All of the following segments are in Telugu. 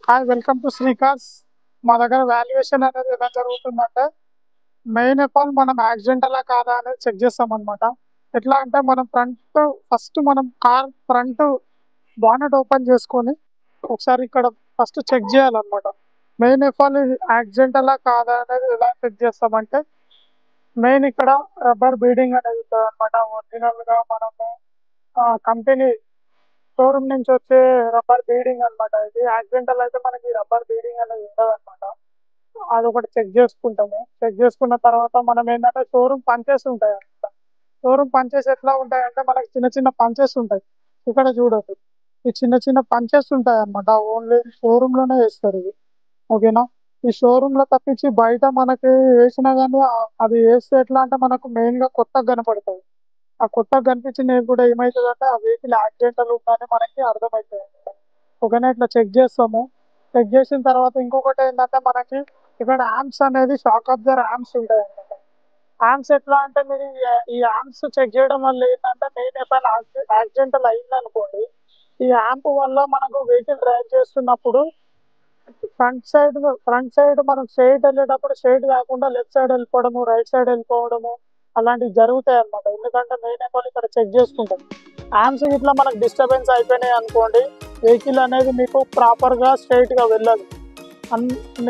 Hi, welcome to శ్రీకాస్. మా దగ్గర వాల్యుయేషన్ అనేది ఎలా జరుగుతుందంటే, మెయిన్ ఆఫ్ ఆల్ మనం యాక్సిడెంటలా కాదా అనేది చెక్ చేస్తామన్నమాట. ఎట్లా అంటే మనం ఫస్ట్ మనం కార్ ఫ్రంట్ బానెట్ ఓపెన్ చేసుకొని ఒకసారి ఇక్కడ ఫస్ట్ చెక్ చేయాలన్నమాట. మెయిన్ ఆఫ్ ఆల్ ఇది యాక్సిడెంటలా కాదా అనేది ఎలా చెక్ చేస్తామంటే, మెయిన్ ఇక్కడ రబ్బర్ బీడింగ్ అనేది ఉంటుంది అనమాట. ఒరిజినల్గా మనము కంపెనీ షోరూమ్ నుంచి వచ్చే రబ్బర్ బీడింగ్ అన్నమాట. ఇది యాక్సిడెంటల్ అయితే మనకి రబ్బర్ బీడింగ్ అనేది ఉండదు అనమాట. అదొకటి చెక్ చేసుకుంటాము. చెక్ చేసుకున్న తర్వాత మనం ఏంటంటే షోరూమ్ పంచెస్ ఉంటాయి అన్నమాట. షోరూమ్ పంచెస్ ఎట్లా ఉంటాయంటే మనకి చిన్న చిన్న పంచెస్ ఉంటాయి. ఇక్కడ చూడొచ్చు, ఈ చిన్న చిన్న పంచెస్ ఉంటాయి అన్నమాట. ఓన్లీ షోరూమ్ లోనే వేస్తారు ఇవి. ఓకేనా? ఈ షోరూమ్ లో తప్పించి బయట మనకి వేసినా కానీ అది వేస్తే ఎట్లా అంటే మనకు మెయిన్ గా కొత్తగా కనపడుతుంది. ఆ కొత్తగా కనిపించినవి కూడా ఏమవుతుందంటే ఆ వెహికల్ యాక్సిడెంటల్ ఉందని మనకి అర్థమవుతుంది. ఓకేనా? ఇట్లా చెక్ చేస్తాము. చెక్ చేసిన తర్వాత ఇంకొకటి ఏంటంటే మనకి ఇక్కడ యామ్స్ అనేది షాక్ అబ్జర్ యామ్స్ ఉంటాయి అన్నమాట. యామ్స్ ఎట్లా అంటే మీరు ఈ యామ్స్ చెక్ చేయడం వల్ల ఏంటంటే మెయిన్ ఎప్పుడైనా యాక్సిడెంటల్ అయింది అనుకోండి, ఈ యాంప్ వల్ల మనకు వెహికల్ డ్రైవ్ చేస్తున్నప్పుడు ఫ్రంట్ సైడ్ మనం స్ట్రైట్ వెళ్ళేటప్పుడు స్ట్రైట్ కాకుండా లెఫ్ట్ సైడ్ వెళ్ళిపోవడము, రైట్ సైడ్ వెళ్ళిపోవడము అలాంటివి జరుగుతాయి అన్నమాట. ఎందుకంటే మెయిన్ ఏమో ఇక్కడ చెక్ చేసుకుంటాం. ఆర్మ్స్ ఇట్లా మనకు డిస్టర్బెన్స్ అయిపోయినాయి అనుకోండి, వెహికల్ అనేది మీకు ప్రాపర్గా స్ట్రైట్గా వెళ్ళదు.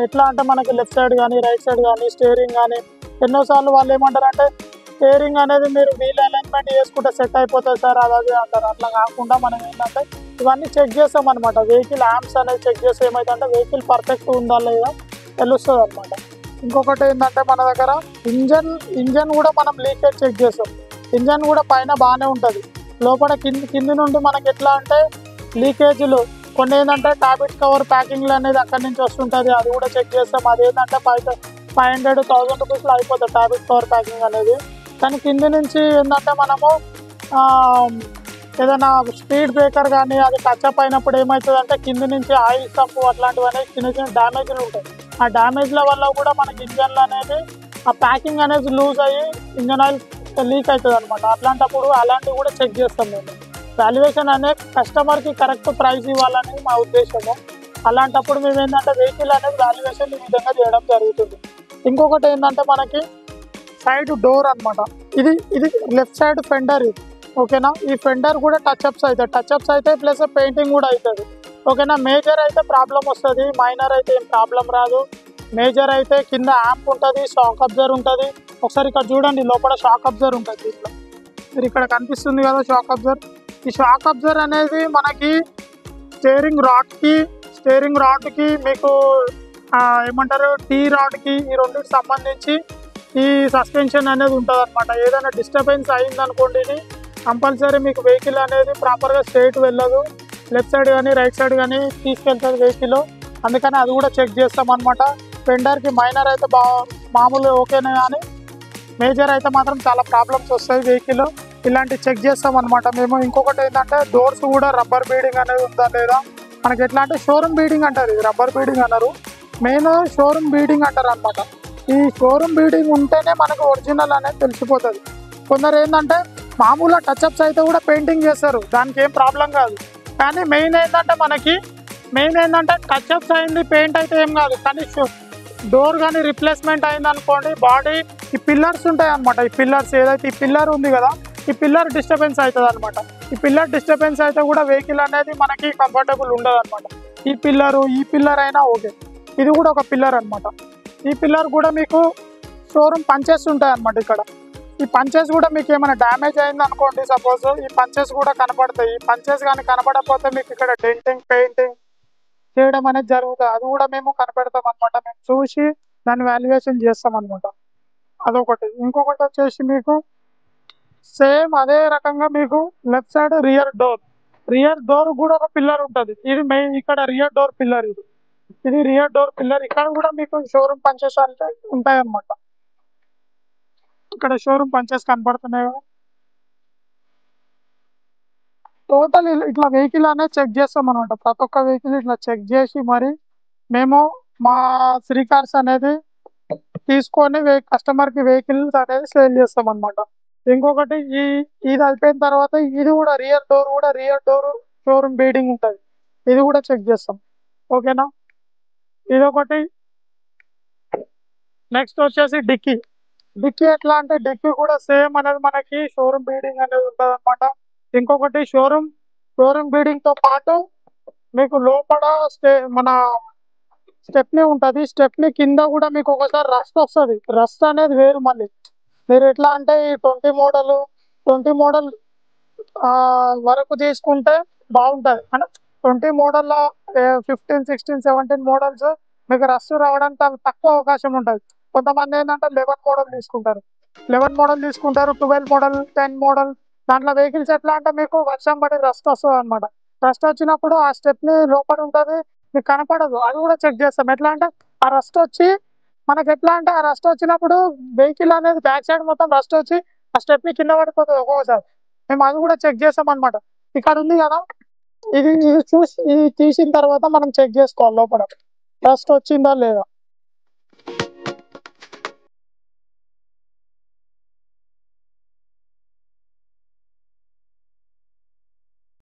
ఎట్లా అంటే మనకి లెఫ్ట్ సైడ్ కానీ రైట్ సైడ్ కానీ స్టీరింగ్ కానీ ఎన్నోసార్లు వాళ్ళు ఏమంటారు అంటే స్టీరింగ్ అనేది మీరు వీల్ అలైన్మెంట్ చేసుకుంటే సెట్ అయిపోతుంది సార్ అది అంటారు. అట్లా కాకుండా మనం ఏంటంటే ఇవన్నీ చెక్ చేస్తాం అనమాట. వెహికల్ యామ్స్ అనేది చెక్ చేస్తే ఏమైందంటే వెహికల్ పర్ఫెక్ట్ ఉందా లేదా తెలుస్తుంది అనమాట. ఇంకొకటి ఏంటంటే మన దగ్గర ఇంజన్ కూడా మనం లీకేజ్ చెక్ చేస్తాం. ఇంజన్ కూడా పైన బాగానే ఉంటుంది, లోపల కింది నుండి మనకి ఎట్లా అంటే లీకేజీలు కొన్ని ఏంటంటే టాబ్లెట్ కవర్ ప్యాకింగ్లు అనేది అక్కడి నుంచి వస్తుంటుంది. అది కూడా చెక్ చేస్తాం. అది ఏంటంటే 500-1000 రూపీస్లో అయిపోతుంది టాబ్లెట్ కవర్ ప్యాకింగ్ అనేది. కానీ కింది నుంచి ఏంటంటే మనము ఏదైనా స్పీడ్ బ్రేకర్ కానీ అది టచ్అప్ అయినప్పుడు ఏమవుతుందంటే కింది నుంచి ఆయిల్ స్టంప్ అట్లాంటివి అనేది చిన్న చిన్న డ్యామేజ్లు ఉంటాయి. ఆ డ్యామేజ్ల వల్ల కూడా మనకి ఇంజన్లు అనేది ఆ ప్యాకింగ్ అనేది లూజ్ అయ్యి ఇంజన్ ఆయిల్ లీక్ అవుతుంది అనమాట. అట్లాంటప్పుడు అలాంటివి కూడా చెక్ చేస్తాం మేము. వాల్యుయేషన్ అనేది కస్టమర్కి కరెక్ట్ ప్రైస్ ఇవ్వాలనేది మా ఉద్దేశము. అలాంటప్పుడు మేము ఏంటంటే వెహికల్ అనేది వాల్యుయేషన్ ఈ విధంగా చేయడం జరుగుతుంది. ఇంకొకటి ఏంటంటే మనకి సైడ్ డోర్ అనమాట. ఇది లెఫ్ట్ సైడ్ ఫెండర్ ఇది. ఓకేనా? ఈ ఫెండర్ కూడా టచ్అప్స్ అయితే ప్లస్ పెయింటింగ్ కూడా అవుతుంది. ఓకేనా? మేజర్ అయితే ప్రాబ్లం వస్తుంది, మైనర్ అయితే ఏం ప్రాబ్లం రాదు. మేజర్ అయితే కింద యాంప్ ఉంటుంది, షాక్ అబ్జర్ ఉంటుంది. ఒకసారి ఇక్కడ చూడండి, లోపల షాక్ అబ్జర్ ఉంటుంది. దీంట్లో మీరు ఇక్కడ కనిపిస్తుంది కదా షాక్ అబ్జర్. ఈ షాక్ అబ్జర్ అనేది మనకి స్టీరింగ్ రాడ్కి మీకు ఏమంటారు టీ రాడ్కి ఈ రెండింటికి సంబంధించి ఈ సస్పెన్షన్ అనేది ఉంటుంది అనమాట. ఏదైనా డిస్టర్బెన్స్ అయిందనుకోండి, ఇది కంపల్సరీ మీకు వెహికల్ అనేది ప్రాపర్గా స్ట్రైట్ వెళ్ళదు, లెఫ్ట్ సైడ్ కానీ రైట్ సైడ్ కానీ తీసుకెళ్తుంది వెహికల్. అందుకని అది కూడా చెక్ చేస్తాం అనమాట. ఫెండర్కి మైనర్ అయితే మామూలు ఓకేనే, కానీ మేజర్ అయితే మాత్రం చాలా ప్రాబ్లమ్స్ వస్తాయి వెహికల్. ఇలాంటివి చెక్ చేస్తాం అనమాట మేము. ఇంకొకటి ఏంటంటే డోర్స్ కూడా రబ్బర్ బీడింగ్ అనేది ఉందా లేదా. మనకి ఎట్లా అంటే షోరూమ్ బీడింగ్ అంటారు, ఇది రబ్బర్ బీడింగ్ అన్నారు. మెయిన్ షోరూమ్ బీడింగ్ అంటారు అనమాట. ఈ షోరూమ్ బీడింగ్ ఉంటేనే మనకు ఒరిజినల్ అనేది తెలిసిపోతుంది. కొందరు ఏంటంటే మామూలుగా టచ్అప్స్ అయితే కూడా పెయింటింగ్ చేస్తారు, దానికి ఏం ప్రాబ్లం కాదు. కానీ మెయిన్ ఏంటంటే టచ్అప్స్ అయింది, పెయింట్ అయితే ఏం కాదు. కానీ డోర్ కానీ రిప్లేస్మెంట్ అయింది అనుకోండి, బాడీ ఈ పిల్లర్స్ ఉంటాయి అనమాట. ఈ పిల్లర్స్ ఏదైతే ఈ పిల్లర్ ఉంది కదా, ఈ పిల్లర్ డిస్టర్బెన్స్ అవుతుంది అనమాట. ఈ పిల్లర్ డిస్టర్బెన్స్ అయితే కూడా వెహికల్ అనేది మనకి కంఫర్టబుల్ ఉండదు అనమాట. ఈ పిల్లర్ అయినా ఓకే, ఇది కూడా ఒక పిల్లర్ అనమాట. ఈ పిల్లర్ కూడా మీకు షోరూమ్ పంచెస్ ఉంటాయి అనమాట. ఇక్కడ ఈ పంచెస్ కూడా మీకు ఏమైనా డ్యామేజ్ అయింది అనుకోండి, సపోజ్ ఈ పంచెస్ కూడా కనపడతాయి. ఈ పంచెస్ కానీ కనపడకపోతే మీకు ఇక్కడ డెంటింగ్ పెయింటింగ్ చేయడం అనేది జరుగుతుంది. అది కూడా మేము కనపెడతాం అనమాట. మేము చూసి దాన్ని వాల్యుయేషన్ చేస్తాం అనమాట. అదొకటి. ఇంకొకటి వచ్చేసి మీకు సేమ్ అదే రకంగా మీకు లెఫ్ట్ సైడ్ రియర్ డోర్ కూడా ఒక పిల్లర్ ఉంటుంది. ఇది మెయిన్ ఇక్కడ రియర్ డోర్ పిల్లర్. ఇది రియర్ డోర్ పిల్లర్. ఇక్కడ కూడా మీకు షోరూమ్ పంచెస్ అంటే ఉంటాయి అన్నమాట. ఇక్కడ షోరూమ్ పంచెస్ కనపడుతున్నాయి కదా. టోటల్ ఇట్లా వెహికల్ అనేది చెక్ చేస్తాం అనమాట. ప్రతి ఒక్క వెహికల్ ఇట్లా చెక్ చేసి మరి మేము మా శ్రీ కార్స్ అనేది తీసుకొని కస్టమర్కి వెహికల్స్ అనేది సేల్ చేస్తాం అనమాట. ఇంకొకటి ఇది అయిపోయిన తర్వాత ఇది కూడా రియర్ డోర్ షోరూమ్ బీడింగ్ ఉంటుంది, ఇది కూడా చెక్ చేస్తాం. ఓకేనా? ఇదొకటి. నెక్స్ట్ వచ్చేసి డిక్కీ. డిక్కీ ఎట్లా అంటే డిక్కీ కూడా సేమ్ అనేది మనకి షోరూమ్ బీడింగ్ అనేది ఉంటుంది అనమాట. ఇంకొకటి షోరూమ్ బీడింగ్ తో పాటు మీకు లోపల మన స్టెప్నీ ఉంటది. స్టెప్నీ కింద కూడా మీకు ఒకసారి రస్ట్ వస్తుంది. రస్ట్ అనేది వేరు మళ్ళీ. మీరు ఎట్లా అంటే ఈ 20 మోడల్ వరకు తీసుకుంటే బాగుంటది. అంటే 20 మోడల్లో 15, 16, 17 మోడల్స్ మీకు రస్ట్ రావడానికి తక్కువ అవకాశం ఉంటుంది. కొంతమంది ఏంటంటే 11 మోడల్ తీసుకుంటారు. 12 మోడల్, 10 మోడల్. దాంట్లో వెహికల్స్ ఎట్లా అంటే మీకు వర్షం పడి రస్ట్ వస్తుంది అనమాట. రస్ట్ వచ్చినప్పుడు ఆ స్టెప్ని లోపల ఉంటుంది, మీకు కనపడదు. అది కూడా చెక్ చేస్తాం. ఎట్లా అంటే ఆ రస్ట్ వచ్చి మనకి ఎట్లా అంటే ఆ రస్ట్ వచ్చినప్పుడు వెహికల్ అనేది బ్యాక్ సైడ్ మొత్తం రస్ట్ వచ్చి ఆ స్టెప్ని కింద పడిపోతుంది ఒక్కొక్కసారి. మేము అది కూడా చెక్ చేస్తాం అనమాట. ఇక్కడ ఉంది కదా, ఇది తీసిన తర్వాత మనం చెక్ చేసుకోవాలి లోపల రస్ట్ వచ్చిందా లేదా.